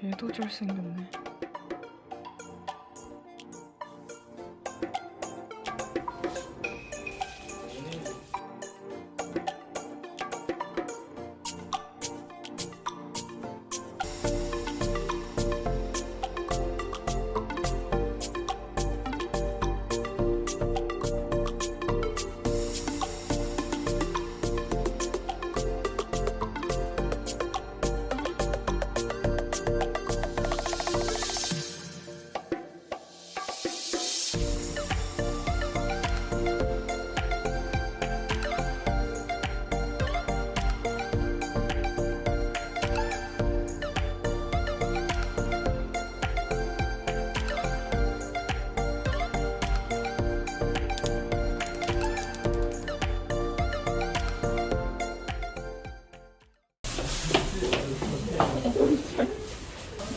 얘도 잘생겼네.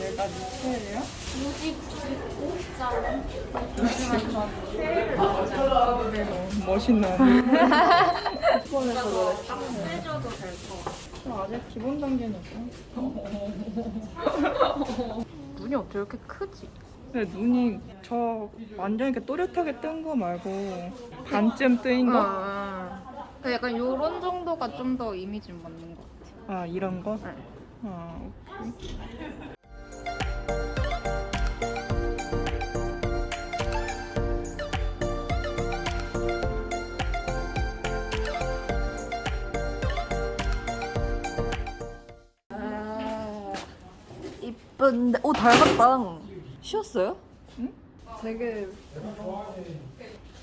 얘가 미첼이야? 무지 99짜리. 하지만 전 세일을 맞아요. 너무 멋있네. 이번에서 노래 딱 해줘도 될 것 같아. 아직 기본 단계니까. 눈이 어떻게 이렇게 크지? 근데 눈이 저 완전 이렇게 또렷하게 뜬 거 말고 반쯤 뜨인 거? 그 약간 요런 정도가 좀 더 이미지 맞는 것 같아. 아 이런 거? 네. 아 오케이. 이쁜데 오 닮았다. 쉬었어요? 되게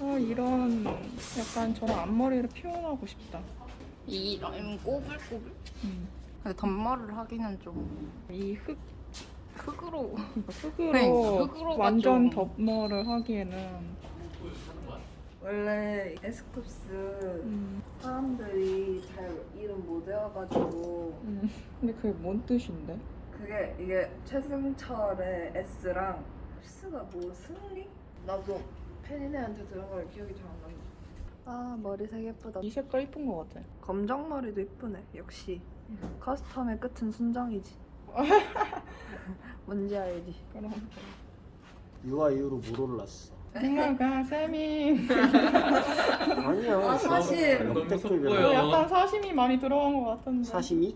아 이런 약간 저런 앞머리를 표현하고 싶다. 이런 꼬불꼬불? 근데 단말을 하기는 좀 이 흙으로 흙으로 네, 흙으로가 완전 좀- 덮머를 하기에는 원래 에스쿱스 사람들이 잘 이름 못 외워가지고 근데 그게 뭔 뜻인데? 그게 이게 최승철의 S랑 S가 뭐 승리? 나도 팬이네한테 들은 걸 기억이 잘 안 난다. 아 머리색 예쁘다. 이 색깔 이쁜 거 같아. 검정 머리도 예쁘네. 역시 커스텀의 끝은 순정이지. 뭔지 알지? 그럼 유아 이후로 못 올랐어. 생각가 쌤이 아니야. 사실. 너무 속보여. 약간 사심이 많이 들어간 것 같은데. 사심이?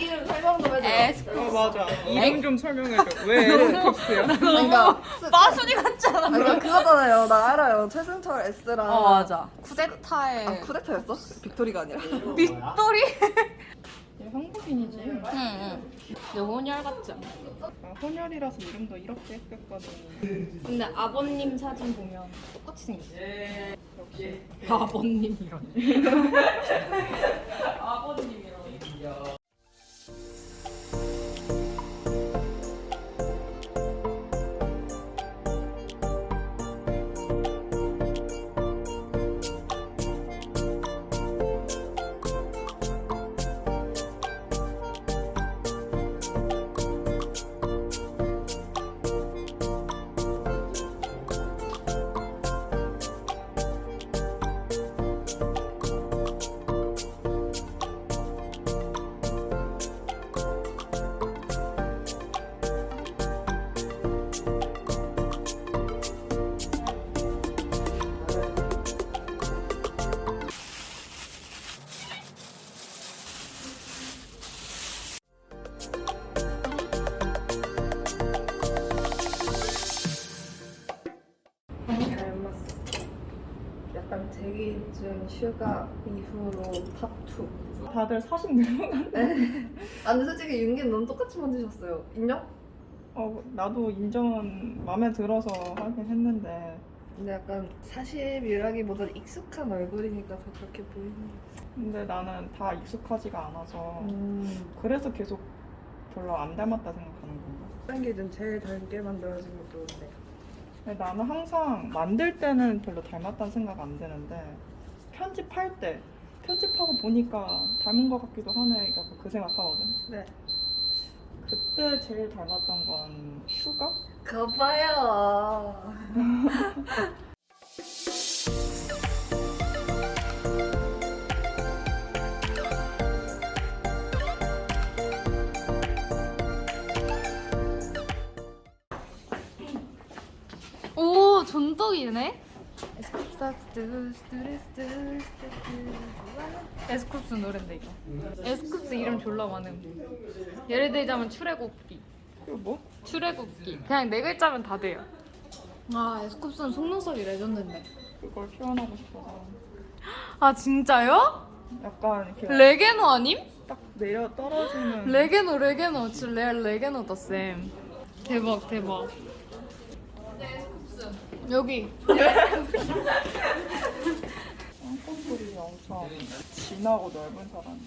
이름 설명 좀 해줘. 맞아. 이름 좀 설명해줘. 왜 에스쿱스야? 그러니까 빠순이 같지 않아? 그러니까 그거잖아요. 나 알아요. 최승철 S랑 맞아. 쿠데타의 아 쿠데타였어? 빅토리가 아니라? 빅토리? 얘 한국인이지. 응. 근데 혼혈 같지 않아? 아, 혼혈이라서 이름도 이렇게 했거든. 근데 아버님 사진 보면 똑같이 생겼어. 역시. 아버님이라니. 아버님이라니. 닮았어. 약간 재기준 슈가 이후로 탑2. 다들 사심 늘어간. 아 근데 솔직히 윤기는 너무 똑같이 만드셨어요. 인정? 나도 인정은 마음에 들어서 하긴 했는데. 근데 약간 사실이라기보다 익숙한 얼굴이니까 더 그렇게 보이는 근데 나는 다 익숙하지가 않아서 거. 그래서 계속 별로 안 닮았다 생각하는 건가? 땡기준 제일 닮게 만들어진 것도 근데 근데 나는 항상 만들 때는 별로 닮았다는 생각 안 드는데 편집할 때 편집하고 보니까 닮은 것 같기도 하네. 약간 그 생각하거든. 네. 그때 제일 닮았던 건 슈가? 거봐요. 오 존떡이네. 에스쿱스 노랜데 이거. 에스쿱스 이름 졸라 많음. 예를 들자면 출애굽기. 이거 뭐? 출애굽기. 그냥 네 글자면 다 돼요. 아 에스쿱스는 속눈썹이 레전드인데. 그걸 표현하고 싶어서 아 진짜요? 약간 이렇게 레게노 아님? 딱 내려 떨어지는 레게노 진짜 레알 레게노다 쌤. 대박 대박. 여기 쌍꺼풀이 엄청 진하고 넓은 사람.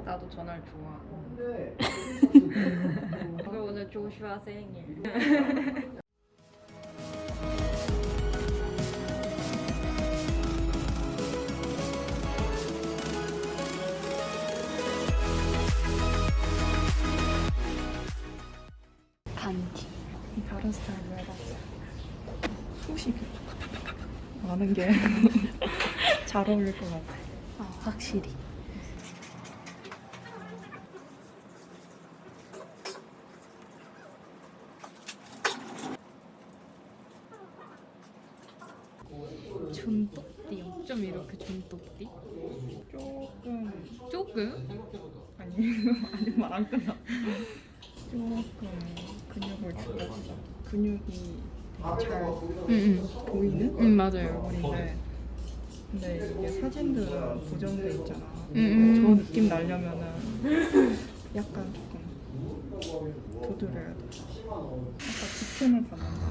나도 전화를 좋아. 오늘 조슈아 생일. 간지. 다른 스타일로 해봤어. 숱이 많은 게 잘 어울릴 것 같아. 확실히. 존똑띠. 어쩜 이렇게 존똑띠? 조금? 아니 말 안 끝나. 조금 근육을 줄여서 근육이 잘 보이는 맞아요. 머리인데 근데 이게 사진들은 고정돼 있잖아. 음. 저 느낌 나려면은 약간 조금 도드려야 돼. 아까 디펜을 봤는데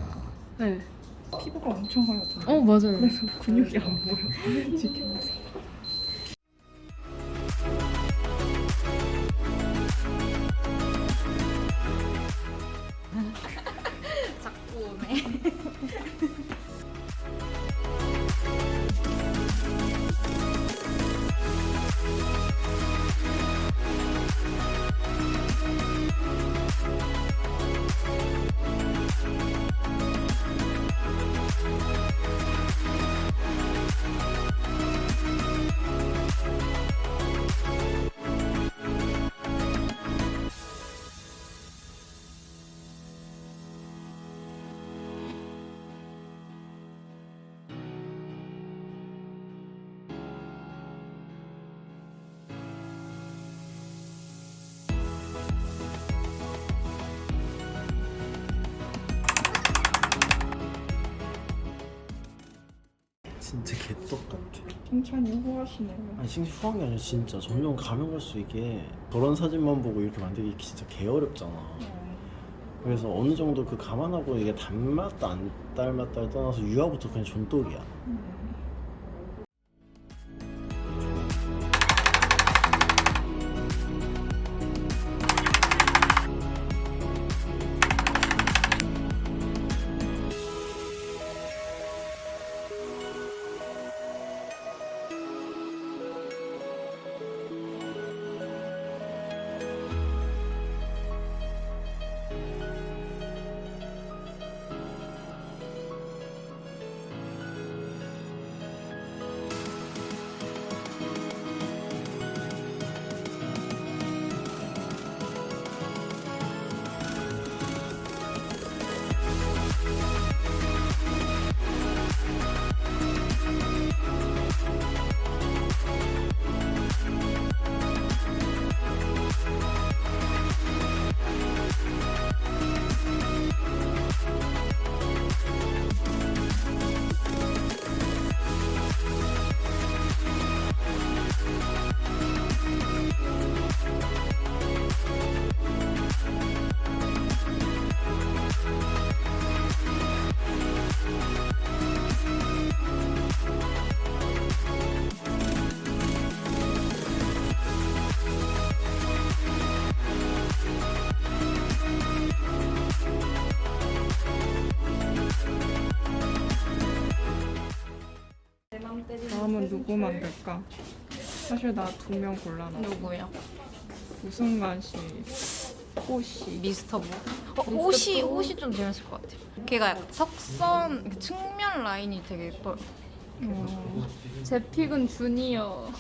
네. 피부가 엄청 하얗던데. 맞아요. 그래서 근육이 안 보여. 지켜봐서. 자꾸 오네. 진짜 개떡같아. 칭찬이 후하시네요. 아니 싱싱 후한 게 아니라 진짜 점점 가면 갈수록 이게 저런 사진만 보고 이렇게 만들기 진짜 개 어렵잖아. 그래서 어느 정도 그 감안하고 이게 닮았다 안 닮았다를 떠나서 유아부터 그냥 존독이야. 다음은 누구 만들까? 사실 나 2명 골라놨어. 누구야? 우승관 씨, 호씨. 미스터 뭐? 옷이 좀 재밌을 것 같아. 걔가 약간 석선 그 측면 라인이 되게 예뻐요. 어, 제 픽은 주니어.